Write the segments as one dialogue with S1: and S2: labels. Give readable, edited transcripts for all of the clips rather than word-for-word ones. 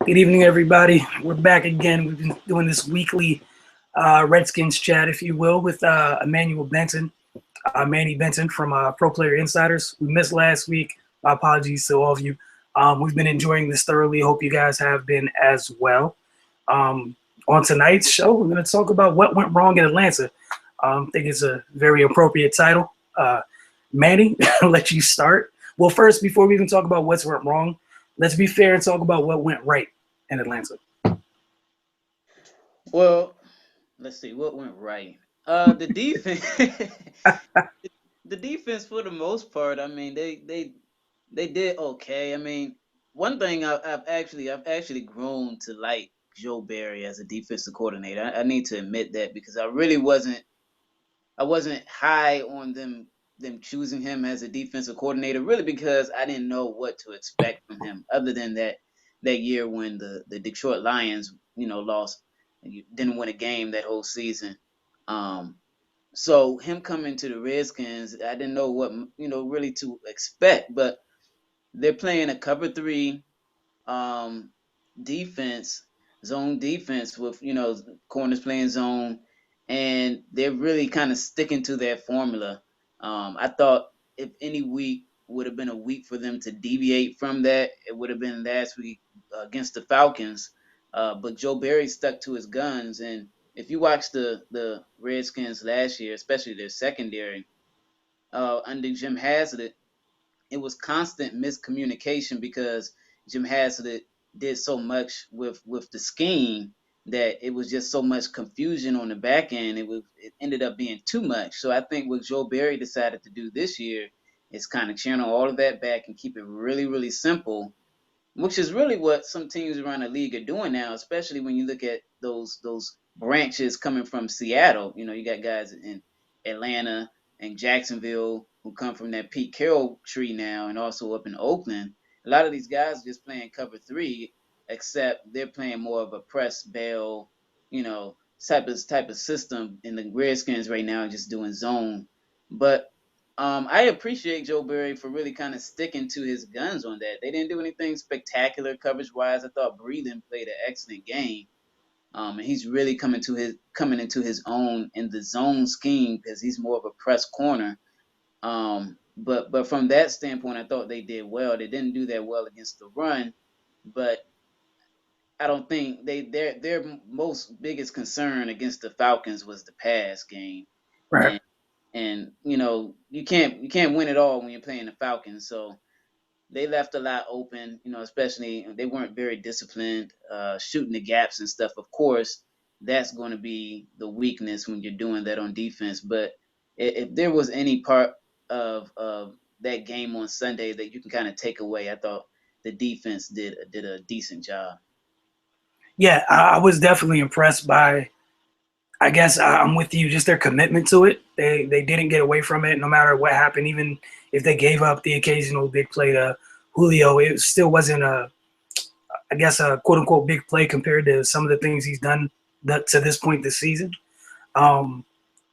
S1: Good evening, everybody. We're back again. We've been doing this weekly Redskins chat, if you will, with Emmanuel Benton, Manny Benton from Pro Player Insiders. We missed last week. My apologies to all of you. We've been enjoying this thoroughly. Hope you guys have been as well. On tonight's show, we're going to talk about what went wrong in Atlanta. I think it's a very appropriate title. Manny, I'll let you start. Well, first, before we even talk about what's went wrong, let's be fair and talk about what went right in Atlanta.
S2: Well, let's see what went right. The defense, the defense for the most part. I mean, they did okay. I mean, one thing I've actually grown to like Joe Barry as a defensive coordinator. I need to admit that because I wasn't high on them choosing him as a defensive coordinator really because I didn't know what to expect from him other than that year when the Detroit Lions lost and you didn't win a game that whole season. Um, so him coming to the Redskins, I didn't know what really to expect, but they're playing a cover three um, defense, zone defense with corners playing zone, and they're really kind of sticking to their formula. I thought if any week would have been a week for them to deviate from that, it would have been last week against the Falcons. But Joe Barry stuck to his guns, and if you watch the Redskins last year, especially their secondary under Jim Haslett, it was constant miscommunication because Jim Haslett did so much with the scheme that it was just so much confusion on the back end. It ended up being too much. So I think what Joe Barry decided to do this year is kind of channel all of that back and keep it really, really simple, which is really what some teams around the league are doing now, especially when you look at those branches coming from Seattle. You got guys in Atlanta and Jacksonville who come from that Pete Carroll tree now, and also up in Oakland. A lot of these guys are just playing cover three, except they're playing more of a press bail, type of system. In the Redskins right now, just doing zone. But I appreciate Joe Barry for really kind of sticking to his guns on that. They didn't do anything spectacular coverage wise. I thought Breeden played an excellent game. And he's really coming into his own in the zone scheme because he's more of a press corner. But from that standpoint, I thought they did well. They didn't do that well against the run, but I don't think their most biggest concern against the Falcons was the pass game,
S1: Right.
S2: and you can't win it all when you're playing the Falcons. So they left a lot open, especially they weren't very disciplined, shooting the gaps and stuff. Of course, that's going to be the weakness when you're doing that on defense. But if there was any part of that game on Sunday that you can kind of take away, I thought the defense did a decent job.
S1: Yeah, I was definitely impressed by. I guess I'm with you. Just their commitment to it. They didn't get away from it, no matter what happened. Even if they gave up the occasional big play to Julio, it still wasn't I guess, a quote unquote big play compared to some of the things he's done to this point this season. Um,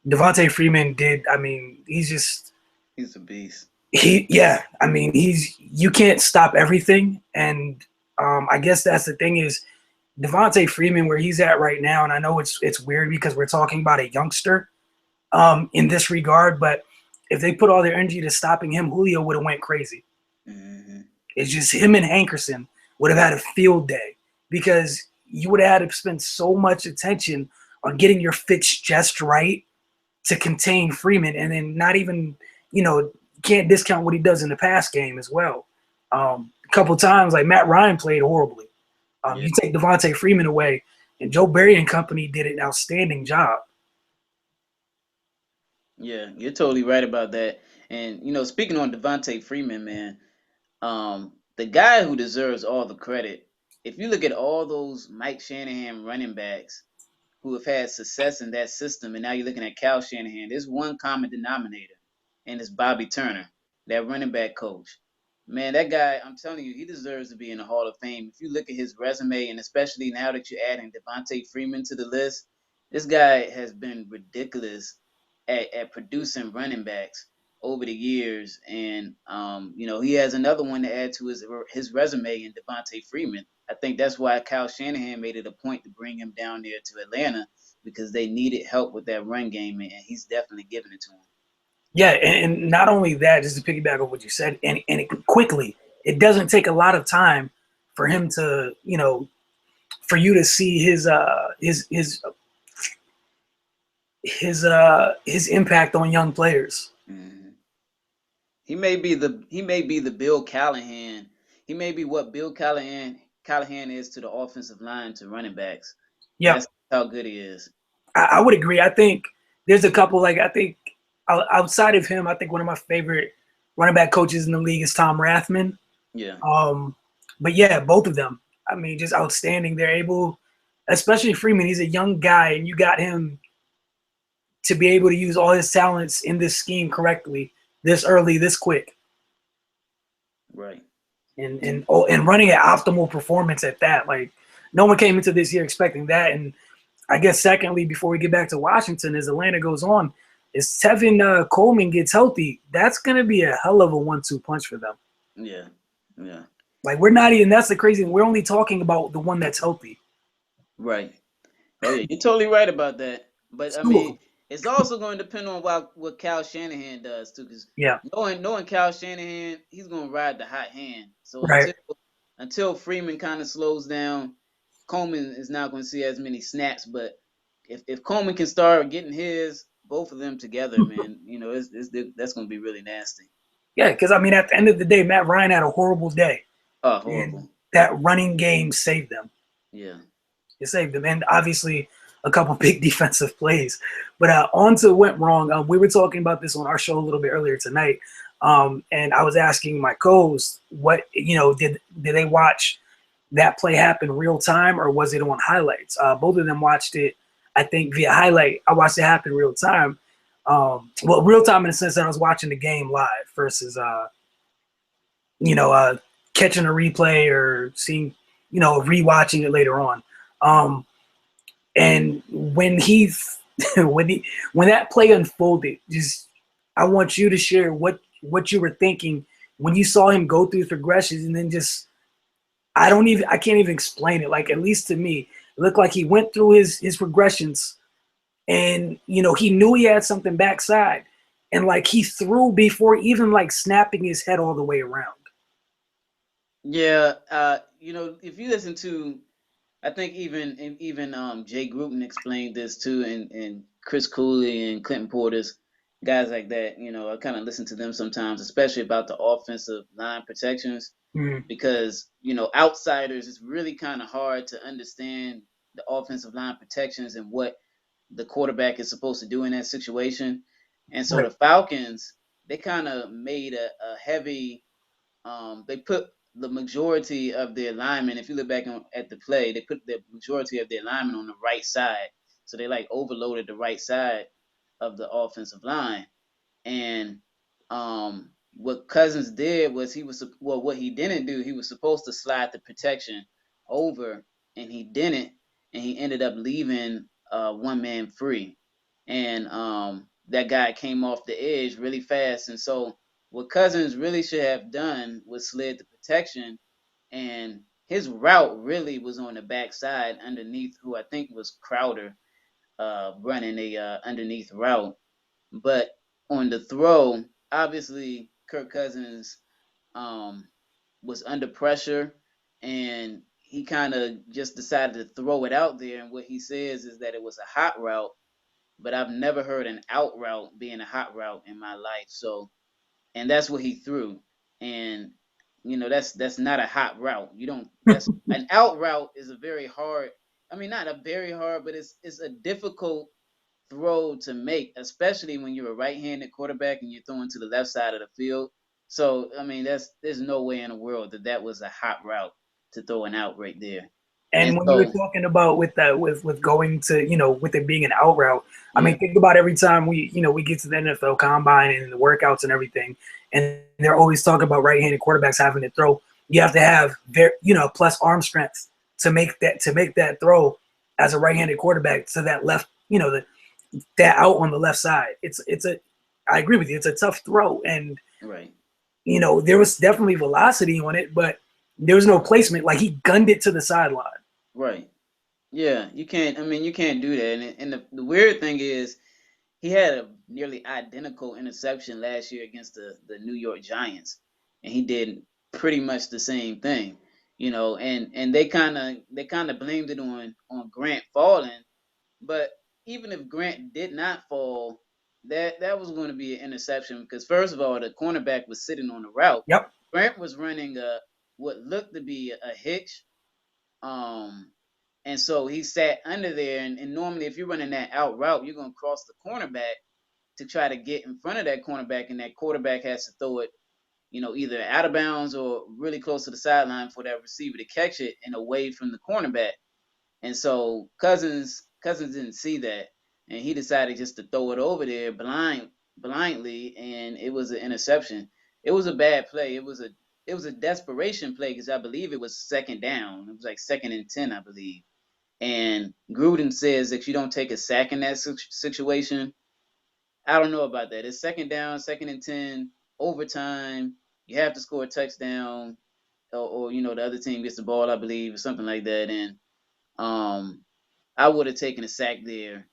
S1: Devontae Freeman did. I mean, he's just
S2: He's a beast.
S1: yeah. I mean, you can't stop everything, and I guess that's the thing is Devontae Freeman where he's at right now, and I know it's weird because we're talking about a youngster in this regard, but if they put all their energy to stopping him, Julio would have went crazy.
S2: Hmm.
S1: It's just him and Hankerson would have had a field day because you would have had to spend so much attention on getting your fits just right to contain Freeman, and then not even can't discount what he does in the pass game as well. A couple times, like Matt Ryan played horribly.
S2: Yeah.
S1: You take Devontae Freeman away, and Joe Barry and company did an outstanding job.
S2: Yeah, you're totally right about that. And speaking on Devontae Freeman, man, the guy who deserves all the credit. If you look at all those Mike Shanahan running backs who have had success in that system, and now you're looking at Cal Shanahan, there's one common denominator, and it's Bobby Turner, that running back coach. Man, that guy, I'm telling you, he deserves to be in the Hall of Fame. If you look at his resume, and especially now that you're adding Devontae Freeman to the list, this guy has been ridiculous at producing running backs. over the years, and he has another one to add to his resume in Devontae Freeman. I think that's why Kyle Shanahan made it a point to bring him down there to Atlanta, because they needed help with that run game, and he's definitely giving it to him.
S1: Yeah, and not only that, just to piggyback on what you said, and quickly, it doesn't take a lot of time for him to, for you to see his impact on young players.
S2: Mm-hmm. He may be the Bill Callahan. He may be what Bill Callahan is to the offensive line to running backs.
S1: Yeah,
S2: That's how good he is.
S1: I would agree. I think there's a couple, like, I think outside of him, I think one of my favorite running back coaches in the league is Tom Rathman.
S2: Yeah.
S1: But yeah, both of them, I mean, just outstanding. They're able, especially Freeman, he's a young guy, and you got him to be able to use all his talents in this scheme correctly this early, this quick.
S2: Right.
S1: And running an optimal performance at that. Like, no one came into this year expecting that. And I guess secondly, before we get back to Washington, as Atlanta goes on, if Tevin Coleman gets healthy, that's going to be a hell of a 1-2 punch for them.
S2: Yeah. Yeah.
S1: Like, we're not even – that's the crazy thing. We're only talking about the one that's healthy.
S2: Right. Oh, yeah. You're totally right about that. But, I mean, it's also going to depend on what Kyle Shanahan does, too. Because knowing Kyle Shanahan, he's going to ride the hot hand. So until Freeman kind of slows down, Coleman is not going to see as many snaps. But if Coleman can start getting both of them together, man, that's going to be really nasty.
S1: Yeah, because, I mean, at the end of the day, Matt Ryan had a horrible day.
S2: Oh, horrible.
S1: And that running game saved them.
S2: Yeah.
S1: It saved them. And obviously a couple big defensive plays. But on to went wrong. We were talking about this on our show a little bit earlier tonight. And I was asking my co-host, what, did they watch that play happen real time, or was it on highlights? Both of them watched it, I think, via highlight. I watched it happen real time. Real time in the sense that I was watching the game live versus, catching a replay or seeing, rewatching it later on. And when when that play unfolded, I want you to share what you were thinking when you saw him go through progressions, and then I can't even explain it. Like, at least to me, it looked like he went through his progressions, and he knew he had something backside, and like he threw before even like snapping his head all the way around.
S2: Yeah, if you listen to, I think even Jay Gruden explained this too, and Chris Cooley and Clinton Portis, guys like that. I kind of listen to them sometimes, especially about the offensive line protections, because outsiders, it's really kind of hard to understand the offensive line protections and what the quarterback is supposed to do in that situation. And so the Falcons, they kind of made a heavy. They put the majority of their linemen, if you look back at the play, they put the majority of their linemen on the right side. So they like overloaded the right side of the offensive line. And what Cousins did was what he didn't do, he was supposed to slide the protection over, and he didn't, and he ended up leaving one man free. And that guy came off the edge really fast. And so what Cousins really should have done was slid the protection, and his route really was on the backside underneath, who I think was Crowder, running a underneath route. But on the throw, obviously Kirk Cousins was under pressure, and he kind of just decided to throw it out there. And what he says is that it was a hot route, but I've never heard an out route being a hot route in my life. So, and that's what he threw. And that's not a hot route. That's an out route is a very hard. I mean, not a very hard, but it's a difficult throw to make, especially when you're a right-handed quarterback and you're throwing to the left side of the field. So, I mean, there's no way in the world that was a hot route to throw an out right there.
S1: And when you were talking about with going to, with it being an out route, I mean, think about every time we get to the NFL Combine and the workouts and everything, and they're always talking about right-handed quarterbacks having to throw. You have to have plus arm strength to make that throw as a right-handed quarterback to that left, that out on the left side. I agree with you. It's a tough throw, and
S2: Right.
S1: there was definitely velocity on it, but there was no placement. Like he gunned it to the sideline.
S2: Right. Yeah, you can't. I mean, you can't do that. And the weird thing is, he had a nearly identical interception last year against the New York Giants, and he did pretty much the same thing. And they kind of blamed it on Grant falling, but even if Grant did not fall, that was going to be an interception because first of all, the cornerback was sitting on the route.
S1: Yep.
S2: Grant was running a what looked to be a hitch. Um, and so he sat under there. And normally, if you're running that out route, you're going to cross the cornerback to try to get in front of that cornerback, and that quarterback has to throw it, either out of bounds or really close to the sideline for that receiver to catch it and away from the cornerback. And so Cousins didn't see that, and he decided just to throw it over there blindly, and it was an interception. It was a bad play. It was a desperation play because I believe it was second down. It was like 2nd and 10, I believe. And Gruden says that you don't take a sack in that situation. I don't know about that. It's second down, 2nd and 10, overtime. You have to score a touchdown, or the other team gets the ball, I believe, or something like that. And um, I would have taken a sack there.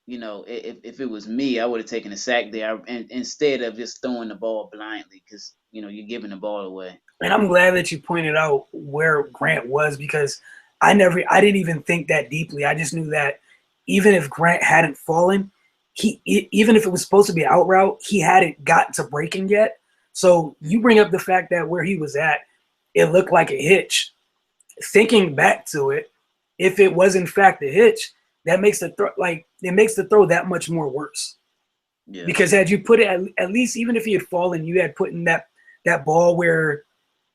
S2: If it was me, I would have taken a sack there instead of just throwing the ball blindly because you're giving the ball away.
S1: And I'm glad that you pointed out where Grant was because I didn't even think that deeply. I just knew that even if Grant hadn't fallen, even if it was supposed to be an out route, he hadn't gotten to breaking yet. So you bring up the fact that where he was at, it looked like a hitch. Thinking back to it, if it was in fact a hitch, that makes the throw it makes the throw that much more worse.
S2: Yeah.
S1: Because had you put it at least even if he had fallen, you had put in that ball where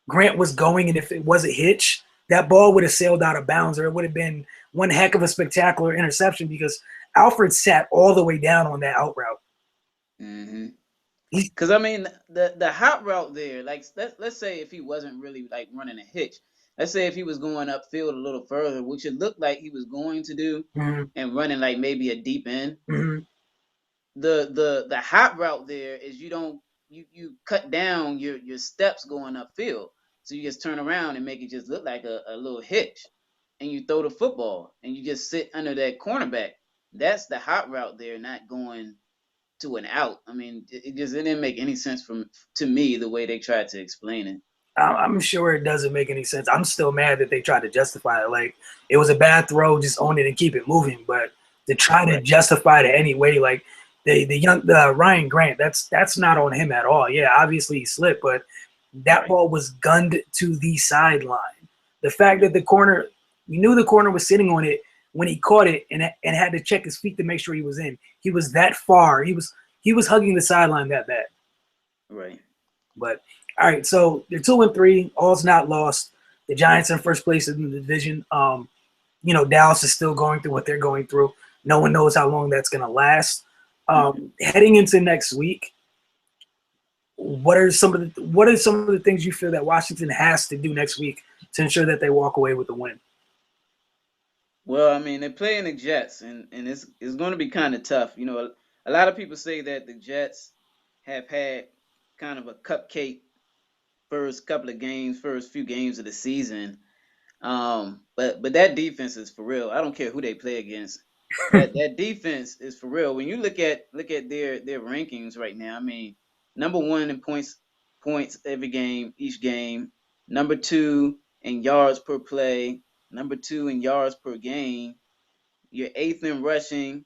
S1: Grant was going, and if it was a hitch, that ball would have sailed out of bounds, or it would have been one heck of a spectacular interception because Alfred sat all the way down on that out route.
S2: Mm-hmm.
S1: He,
S2: Because I mean, the hot route there, like let's say if he wasn't really like running a hitch, let's say if he was going upfield a little further, which it looked like he was going to do,
S1: mm-hmm,
S2: and running like maybe a deep end.
S1: mm-hmm.
S2: The hot route there is you don't you cut down your steps going upfield, so you just turn around and make it just look like a little hitch, and you throw the football and you just sit under that cornerback. That's the hot route there, not going to an out. I mean, it didn't make any sense to me the way they tried to explain it.
S1: I'm sure it doesn't make any sense. I'm still mad that they tried to justify it. Like it was a bad throw, just own it and keep it moving. But to try to
S2: Right.
S1: justify it anyway, like the Ryan Grant, that's not on him at all. Yeah, obviously he slipped, but that
S2: Right.
S1: ball was gunned to the sideline. The fact that you knew the corner was sitting on it when he caught it and had to check his feet to make sure he was in. He was that far. He was hugging the sideline that bad.
S2: Right.
S1: But all right, so they're 2-3. All's not lost. The Giants are in first place in the division. Dallas is still going through what they're going through. No one knows how long that's going to last. Heading into next week, what are some of the things you feel that Washington has to do next week to ensure that they walk away with the win?
S2: Well, I mean, they're playing the Jets, and it's going to be kind of tough. A lot of people say that the Jets have had kind of a cupcake first couple of games, first few games of the season. But that defense is for real. I don't care who they play against. That defense is for real. When you look at their rankings right now, I mean, number one in points every game, each game. Number two in yards per play. Number two in yards per game. You're eighth in rushing,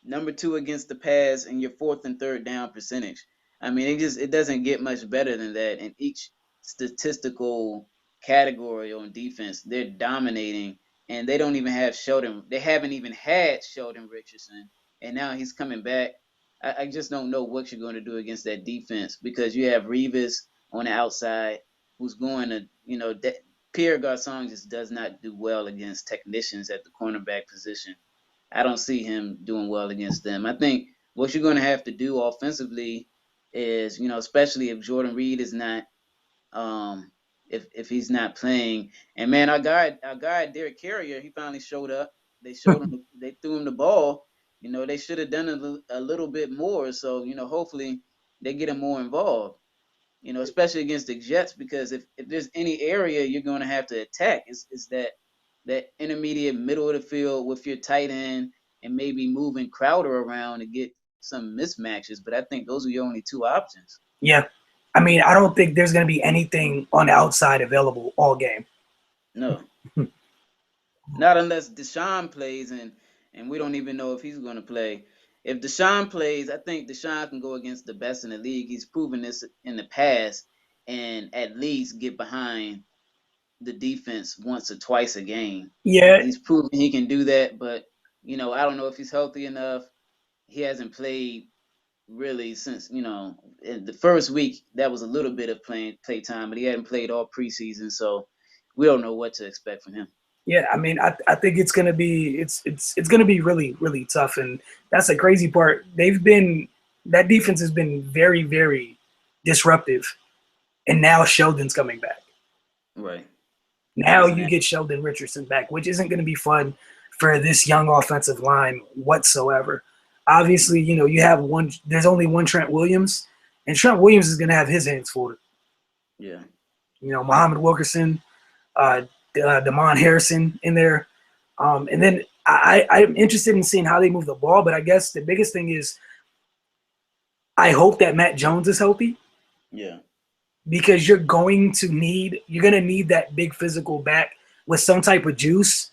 S2: number two against the pass, and your fourth and third down percentage. I mean, it doesn't get much better than that in each statistical category on defense. They're dominating, and they don't even have Sheldon. They haven't even had Sheldon Richardson, and now he's coming back. I just don't know what you're going to do against that defense because you have Revis on the outside who's going to, Pierre Garcon just does not do well against technicians at the cornerback position. I don't see him doing well against them. I think what you're going to have to do offensively is, especially if Jordan Reed is not, um, if he's not playing. And man, our guy Derek Carrier, he finally showed up. They threw him the ball, They should have done a little bit more. So, hopefully they get him more involved. Especially against the Jets, because if there's any area you're going to have to attack, is that intermediate middle of the field with your tight end and maybe moving Crowder around to get some mismatches. But I think those are your only two options.
S1: Yeah. I mean, I don't think there's going to be anything on the outside available all game.
S2: No, not unless Deshaun plays, and we don't even know if he's going to play. If Deshaun plays, I think Deshaun can go against the best in the league. He's proven this in the past, and at least get behind the defense once or twice a game.
S1: Yeah,
S2: He's proven he can do that, but I don't know if he's healthy enough. He hasn't played really since in the first week. That was a little bit of play time, but he hadn't played all preseason, so we don't know what to expect from him.
S1: yeah. I mean, I think it's gonna be it's gonna be really really tough, and that's the crazy part. That defense has been very very disruptive, and now Sheldon's coming back.
S2: Right.
S1: Now you
S2: Exactly.
S1: get Sheldon Richardson back, which isn't going to be fun for this young offensive line whatsoever. Obviously, you have one. There's only one Trent Williams, and Trent Williams is going to have his hands full.
S2: Yeah.
S1: Muhammad Wilkerson, Damon Harrison in there, and then I'm interested in seeing how they move the ball. But I guess the biggest thing is I hope that Matt Jones is healthy.
S2: Yeah.
S1: Because you're going to need that big physical back with some type of juice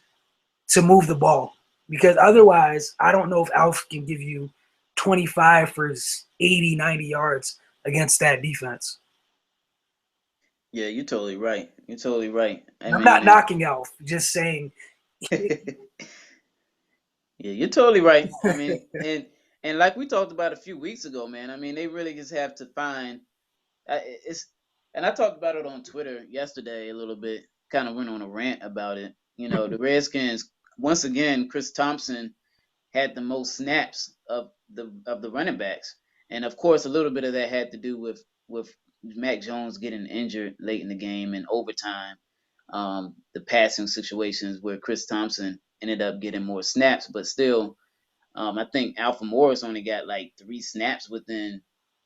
S1: to move the ball. Because otherwise, I don't know if Alf can give you 25 for 80, 90 yards against that defense.
S2: Yeah, you're totally right. You're totally right. I
S1: And I'm not
S2: mean,
S1: knocking Alf, just saying.
S2: yeah, you're totally right. I mean, and like we talked about a few weeks ago, man. I mean, they really just have to find it's. And I talked about it on Twitter yesterday a little bit. Kind of went on a rant about it. The Redskins once again. Chris Thompson had the most snaps of the running backs, and of course, a little bit of that had to do with Mac Jones getting injured late in the game and overtime. The passing situations where Chris Thompson ended up getting more snaps, but still, I think Alpha Morris only got like 3 snaps within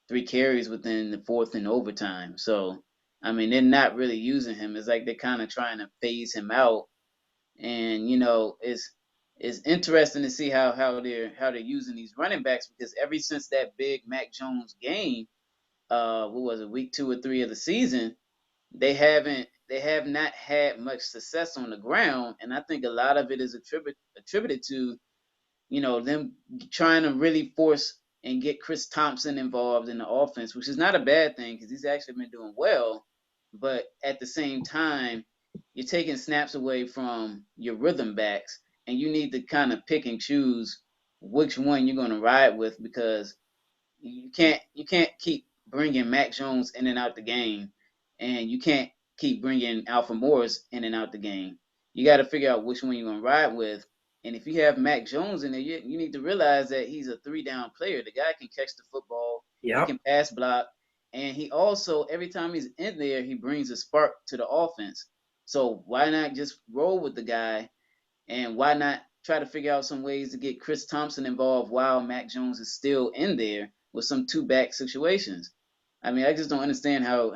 S2: 3 carries within the fourth and overtime. So, I mean, they're not really using him. It's like they're kind of trying to phase him out, and it's interesting to see how they're using these running backs, because ever since that big Mac Jones game, what was it, week 2 or 3 of the season, they have not had much success on the ground, and I think a lot of it is attributed to them trying to really force and get Chris Thompson involved in the offense, which is not a bad thing because he's actually been doing well. But at the same time, you're taking snaps away from your rhythm backs, and you need to kind of pick and choose which one you're going to ride with, because you can't keep bringing Mac Jones in and out the game, and you can't keep bringing Alpha Morris in and out the game. You got to figure out which one you're gonna ride with. And if you have Mac Jones in there, you need to realize that he's a 3 down player. The guy can catch the football, he
S1: Yep.
S2: can pass block, and he also, every time he's in there, he brings a spark to the offense. So why not just roll with the guy, and why not try to figure out some ways to get Chris Thompson involved while Mac Jones is still in there with some two back situations? I mean, I just don't understand how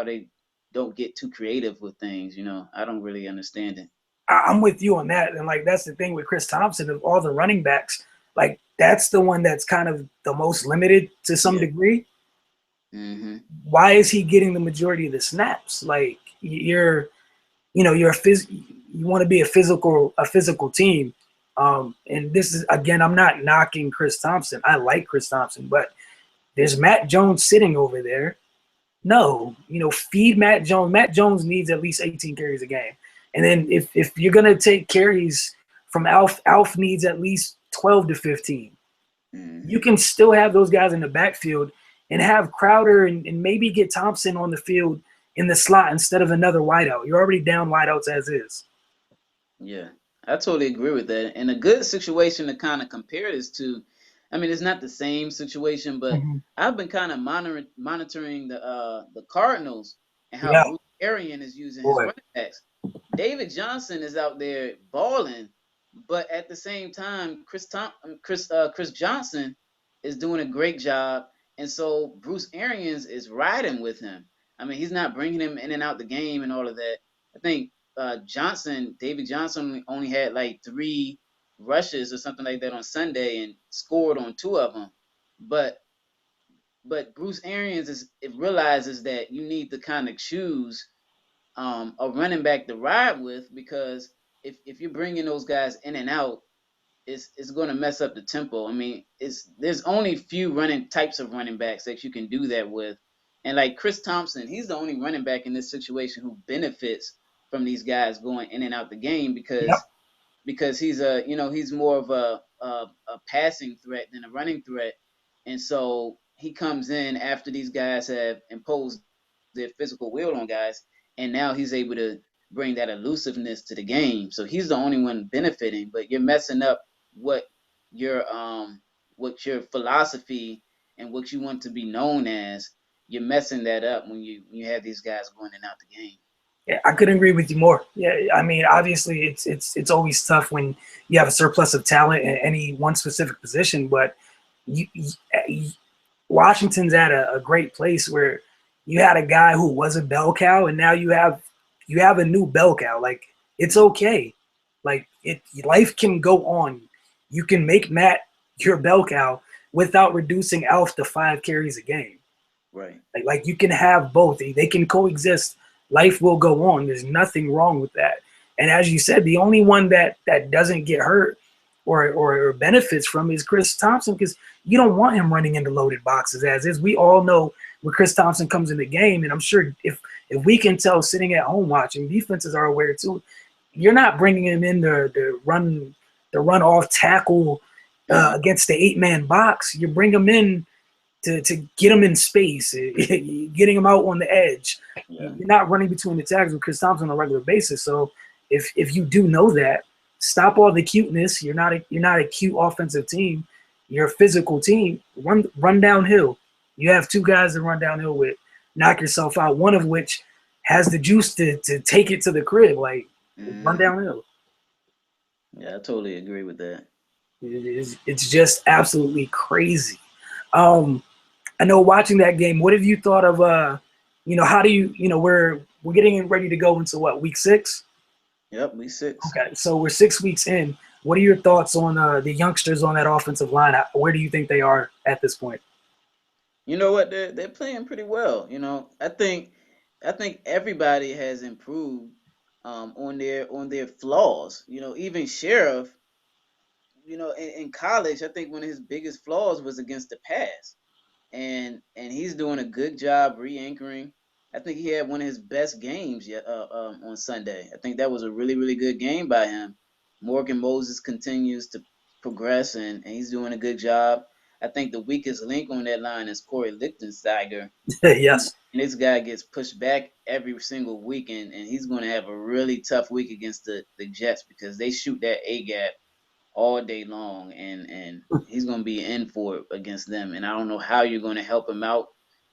S2: they don't get too creative with things. I don't really understand it.
S1: I'm with you on that. And like that's the thing with Chris Thompson of all the running backs, like that's the one that's kind of the most limited to some
S2: Yeah.
S1: degree.
S2: Mm-hmm.
S1: Why is he getting the majority of the snaps? Like you want to be a physical team. And this is again, I'm not knocking Chris Thompson. I like Chris Thompson, but there's Matt Jones sitting over there. No, feed Matt Jones. Matt Jones needs at least 18 carries a game. And then if you're gonna take carries from Alf needs at least 12 to 15. You
S2: Mm-hmm.
S1: can still have those guys in the backfield and have Crowder and maybe get Thompson on the field in the slot instead of another wideout. You're already down wideouts as is.
S2: Yeah, I totally agree with that. And a good situation to kind of compare this to, I mean, it's not the same situation, but
S1: Mm-hmm.
S2: I've been kind of monitoring the Cardinals and how
S1: Yeah,
S2: Bruce Arian is using his
S1: boy.
S2: running backs. David Johnson is out there balling, But at the same time, Chris Johnson is doing a great job, and so Bruce Arians is riding with him. I mean, he's not bringing him in and out the game and all of that. I think David Johnson only had like 3 rushes or something like that on Sunday and scored on 2 of them. But Bruce Arians it realizes that you need to kind of choose a running back to ride with, because if you're bringing those guys in and out, it's going to mess up the tempo. I mean, there's only few running types of running backs that you can do that with, and like Chris Thompson, he's the only running back in this situation who benefits from these guys going in and out the game,
S1: Yep.
S2: because he's more of a passing threat than a running threat, and so he comes in after these guys have imposed their physical will on guys, and now he's able to bring that elusiveness to the game. So he's the only one benefiting, but you're messing up what your philosophy and what you want to be known as. You're messing that up when you have these guys going in and out the game.
S1: Yeah, I couldn't agree with you more. Yeah, I mean, obviously, it's always tough when you have a surplus of talent in any one specific position, but you Washington's at a great place where you had a guy who was a bell cow, and now you have a new bell cow. Like, it's okay. Like, life can go on. You can make Matt your bell cow without reducing Alf to 5 carries a game.
S2: Right.
S1: Like you can have both. They can coexist. Life will go on. There's nothing wrong with that. And as you said, the only one that doesn't get hurt or benefits from is Chris Thompson, because you don't want him running into loaded boxes as is. We all know when Chris Thompson comes in the game, and I'm sure if we can tell sitting at home watching, defenses are aware too. You're not bringing him in the run off tackle against the 8-man box. You bring him in to get him in space, getting him out on the edge.
S2: Yeah.
S1: You're not running between the tackles with Chris Thompson on a regular basis. So if you do know that, stop all the cuteness. You're not a cute offensive team. You're a physical team. Run downhill. You have 2 guys to run downhill with. Knock yourself out. One of which has the juice to take it to the crib. Like, run downhill.
S2: Yeah, I totally agree with that.
S1: It's just absolutely crazy. I know watching that game, what have you thought of how do you we're getting ready to go into what, week 6?
S2: Yep, week 6.
S1: Okay, so we're 6 weeks in. What are your thoughts on the youngsters on that offensive line? Where do you think they are at this point?
S2: You know what? They're playing pretty well. I think everybody has improved on their flaws. Even Sheriff, in college, I think one of his biggest flaws was against the pass, and he's doing a good job re-anchoring. I think he had one of his best games yet on Sunday. I think that was a really, really good game by him. Morgan Moses continues to progress, and he's doing a good job. I think the weakest link on that line is Corey Lichtensteiger.
S1: Yes.
S2: And this guy gets pushed back every single week, and he's going to have a really tough week against the Jets, because they shoot that A gap all day long, and he's going to be in for it against them. And I don't know how you're going to help him out,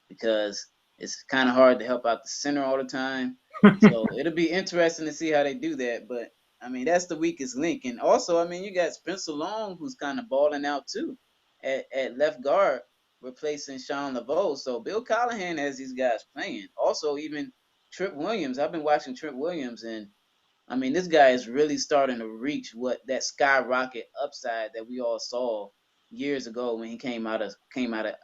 S2: because it's kind of hard to help out the center all the time. So it'll be interesting to see how they do that. But I mean, that's the weakest link. And also, I mean, you got Spencer Long, who's kind of balling out too at left guard, replacing Sean Laveau. So Bill Callahan has these guys playing. Also, even Trip Williams. I've been watching Trip Williams, and I mean, this guy is really starting to reach what that skyrocket upside that we all saw years ago when he came out of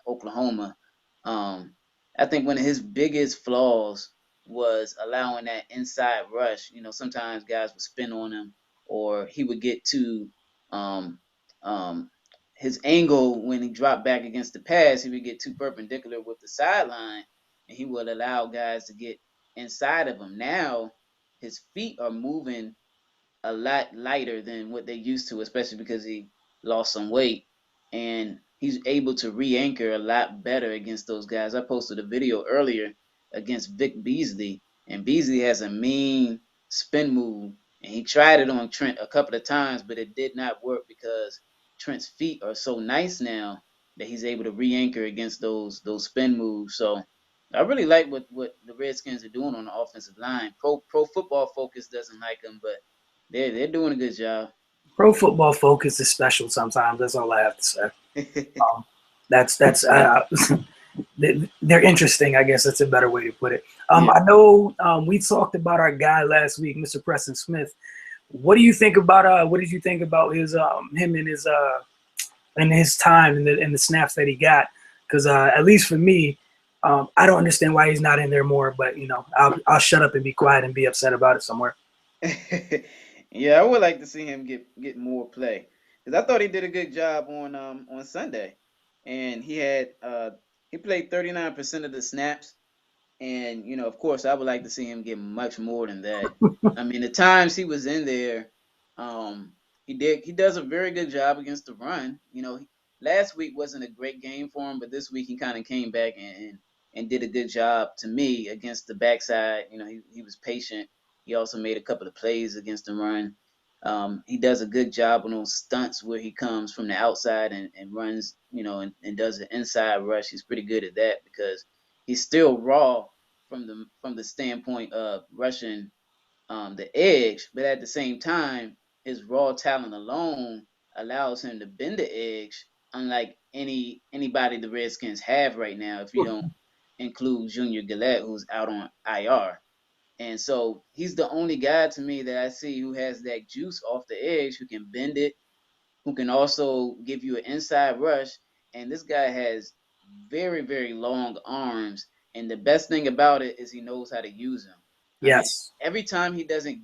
S2: Oklahoma. Um, I think one of his biggest flaws was allowing that inside rush. Sometimes guys would spin on him, or he would get to um, um, his angle when he dropped back against the pass. He would get too perpendicular with the sideline, and he would allow guys to get inside of him. Now his feet are moving a lot lighter than what they used to, especially because he lost some weight, and he's able to re-anchor a lot better against those guys. I posted a video earlier against Vic Beasley, and Beasley has a mean spin move, and he tried it on Trent a couple of times, but it did not work because Trent's feet are so nice now that he's able to re-anchor against those spin moves. So I really like what the Redskins are doing on the offensive line. Pro Football Focus doesn't like them, but they're doing a good job.
S1: Pro Football Focus is special sometimes. That's all I have to say. That's they're interesting. I guess that's a better way to put it.
S2: Yeah.
S1: I know we talked about our guy last week, Mr. Preston Smith. What do you think about what did you think about his him and his time and the snaps that he got? Because at least for me, I don't understand why he's not in there more. But I'll shut up and be quiet and be upset about it somewhere.
S2: Yeah, I would like to see him get more play because I thought he did a good job on Sunday, and he played 39% of the snaps, and of course, I would like to see him get much more than that. I mean, the times he was in there, um, he does a very good job against the run. Last week wasn't a great game for him, but this week he kind of came back and did a good job to me against the backside. He was patient. He also made a couple of plays against the run. He does a good job on those stunts where he comes from the outside and runs, and does an inside rush. He's pretty good at that because he's still raw from the standpoint of rushing the edge, but at the same time, his raw talent alone allows him to bend the edge, unlike anybody the Redskins have right now. If you don't include Junior Gillette, who's out on IR, and so he's the only guy to me that I see who has that juice off the edge, who can bend it, who can also give you an inside rush. And this guy has very, very long arms. And the best thing about it is he knows how to use them. I mean,
S1: Yes.
S2: every time he doesn't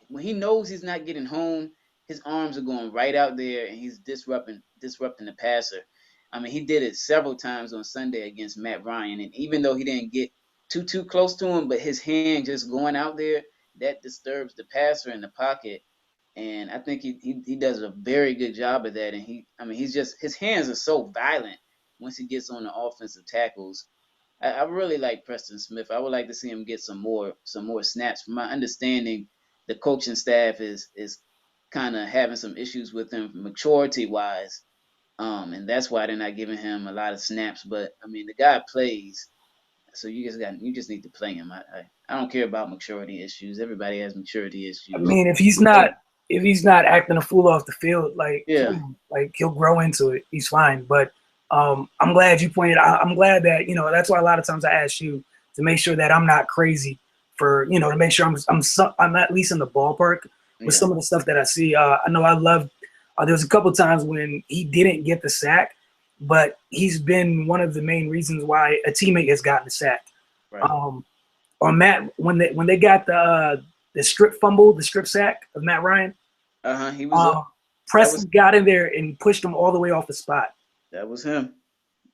S2: when he knows he's not getting home, his arms are going right out there and he's disrupting the passer. I mean, he did it several times on Sunday against Matt Ryan. And even though he didn't get too close to him, but his hand just going out there, that disturbs the passer in the pocket. And I think he does a very good job of that. And his hands are so violent once he gets on the offensive tackles. I really like Preston Smith. I would like to see him get some more snaps. From my understanding, the coaching staff is kind of having some issues with him maturity wise, and that's why they're not giving him a lot of snaps. But I mean, the guy plays, so you just need to play him. I don't care about maturity issues. Everybody has maturity
S1: I
S2: issues.
S1: mean, if he's not acting a fool off the field,
S2: Yeah.
S1: like he'll grow into it. He's fine. But I'm glad you pointed out. I'm glad that that's why a lot of times I ask you to make sure that I'm not crazy to make sure I'm at least in the ballpark with
S2: Yeah.
S1: some of the stuff that I see. I know I love. There was a couple times when he didn't get the sack, but he's been one of the main reasons why a teammate has gotten the sack.
S2: Right.
S1: Or Matt when they got the strip fumble, the strip sack of Matt Ryan.
S2: He was
S1: Preston got in there and pushed him all the way off the spot.
S2: that was him.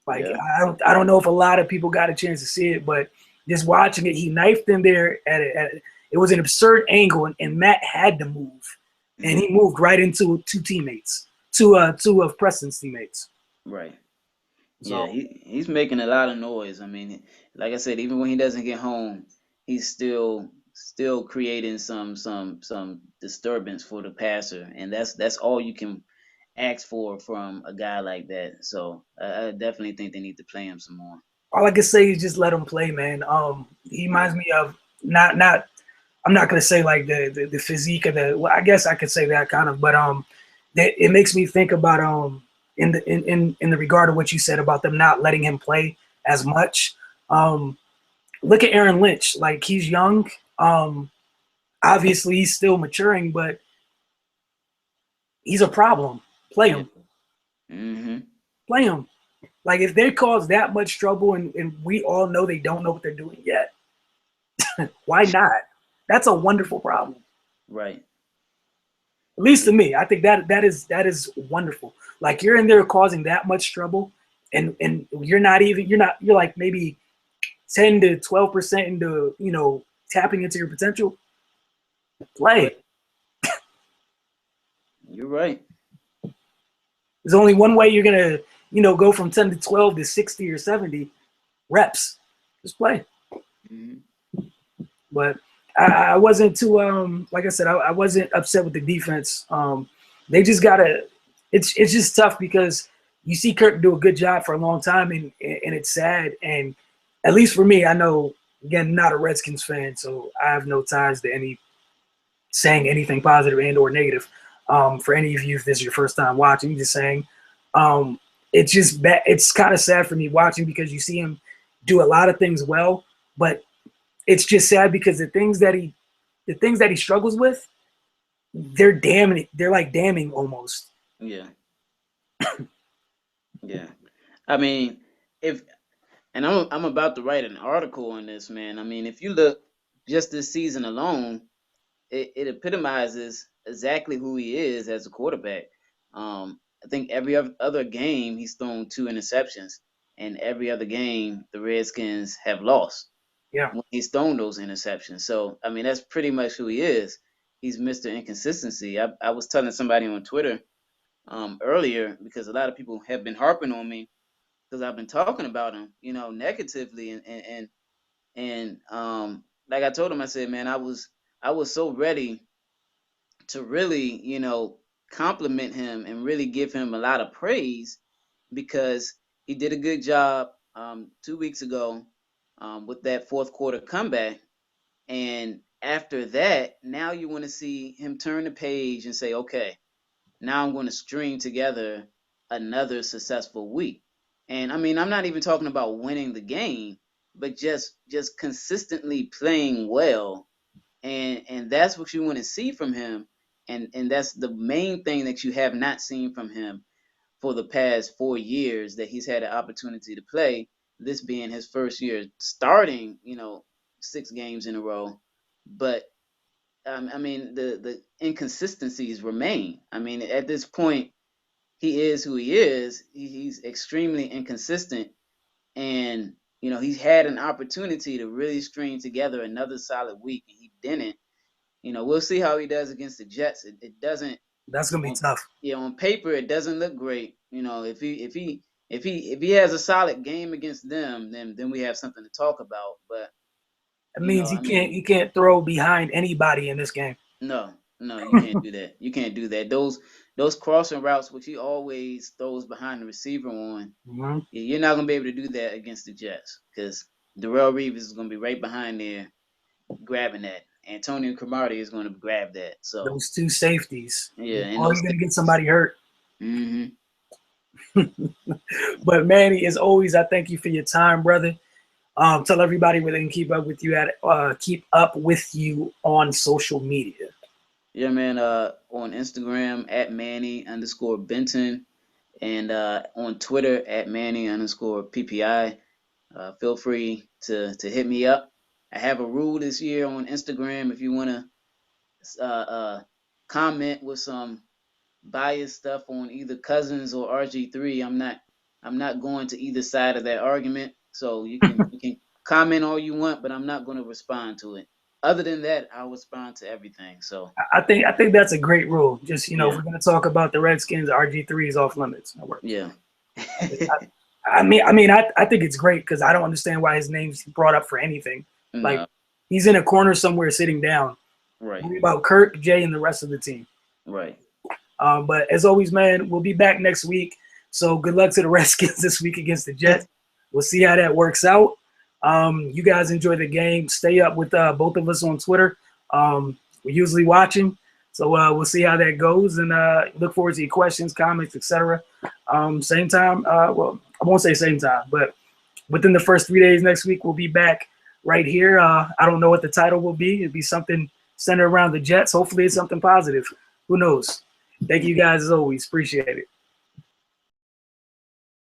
S1: Like
S2: Yeah.
S1: I don't know if a lot of people got a chance to see it, but just watching it, he knifed in there it was an absurd angle, and Matt had to move, and he moved right into two of Preston's teammates.
S2: Right.
S1: So
S2: Yeah, he's making a lot of noise. I mean, like I said, even when he doesn't get home, he's still creating some disturbance for the passer, and that's all you can ask for from a guy like that. So I definitely think they need to play him some more.
S1: all I can say is just let him play, man. He reminds me of not. I'm not gonna say like the physique of the. Well, I guess I could say that kind of, but it makes me think about in the regard of what you said about them not letting him play as much. Look at Aaron Lynch. Like, he's young. Obviously he's still maturing, but he's a problem. Play him.
S2: Mm-hmm.
S1: Play him. Like, if they cause that much trouble and we all know they don't know what they're doing yet, why not? That's a wonderful problem.
S2: Right.
S1: At least to me, I think that is wonderful. Like, you're in there causing that much trouble, and you're like maybe 10 to 12% into tapping into your potential. Play.
S2: You're right.
S1: There's only one way you're gonna go from 10 to 12 to 60 or 70 reps. Just play.
S2: Mm-hmm.
S1: But I wasn't too like I said, I wasn't upset with the defense. They just gotta. It's just tough because you see Kirk do a good job for a long time, and it's sad. And at least for me, I know, again, not a Redskins fan, so I have no ties to saying anything positive and or negative. For any of you, if this is your first time watching, just saying, it's just it's kind of sad for me watching because you see him do a lot of things well, but it's just sad because the things that he struggles with, they're damning. They're like damning almost.
S2: Yeah. Yeah. I mean, if and I'm about to write an article on this, man. I mean, if you look just this season alone, it epitomizes exactly who he is as a quarterback. I think every other game he's thrown 2 interceptions, and every other game the Redskins have lost
S1: Yeah,
S2: when he's thrown those interceptions. So I mean, that's pretty much who he is. He's Mr. Inconsistency. I was telling somebody on Twitter earlier because a lot of people have been harping on me because I've been talking about him, negatively, and like I told him, I said, man, I was so ready to really, compliment him and really give him a lot of praise because he did a good job 2 weeks ago with that fourth quarter comeback. And after that, now you want to see him turn the page and say, okay, now I'm going to string together another successful week. And I mean, I'm not even talking about winning the game, but just consistently playing well. And that's what you want to see from him. And that's the main thing that you have not seen from him for the past 4 years that he's had an opportunity to play. This being his first year starting, 6 games in a row. But I mean, the inconsistencies remain. I mean, at this point, he is who he is. He's extremely inconsistent, and he's had an opportunity to really string together another solid week, and he didn't. We'll see how he does against the Jets. It doesn't.
S1: that's gonna be tough.
S2: Yeah, on paper, it doesn't look great. If he has a solid game against them, then we have something to talk about. But
S1: It means
S2: I mean,
S1: he can't throw behind anybody in this game.
S2: no, no, you can't do that. You can't do that. Those crossing routes, which he always throws behind the receiver on,
S1: Mm-hmm.
S2: you're not gonna be able to do that against the Jets because Darrell Reeves is gonna be right behind there grabbing that. Antonio Cromartie is gonna grab that. So
S1: Those two safeties,
S2: yeah, and
S1: or
S2: those
S1: you're gonna get
S2: things.
S1: somebody hurt.
S2: Mm-hmm.
S1: But Manny, as always, I thank you for your time, brother. Tell everybody where they can keep up with you on social media.
S2: Yeah, man. On Instagram at Manny_Benton and on Twitter at Manny_PPI. Feel free to hit me up. I have a rule this year on Instagram. If you want to comment with some biased stuff on either Cousins or RG3, I'm not going to either side of that argument. So you can comment all you want, but I'm not going to respond to it. Other than that, I'll respond to everything. So
S1: I think that's a great rule. Just if
S2: yeah,
S1: we're gonna talk about the Redskins, RG3 is off limits. That works.
S2: yeah,
S1: I think it's great because I don't understand why his name's brought up for anything. Like
S2: no,
S1: he's in a corner somewhere sitting down.
S2: right,
S1: Worry about Kirk, Jay, and the rest of the team.
S2: right.
S1: But as always, man, we'll be back next week. So good luck to the Redskins this week against the Jets. We'll see how that works out. You guys enjoy the game. Stay up with both of us on Twitter. We're usually watching, so we'll see how that goes, and look forward to your questions, comments, etc. Same time. Well, I won't say same time, but within the first 3 days next week, we'll be back right here. I don't know what the title will be. It'll be something centered around the Jets. Hopefully, it's something positive. Who knows? Thank you guys as always. Appreciate it.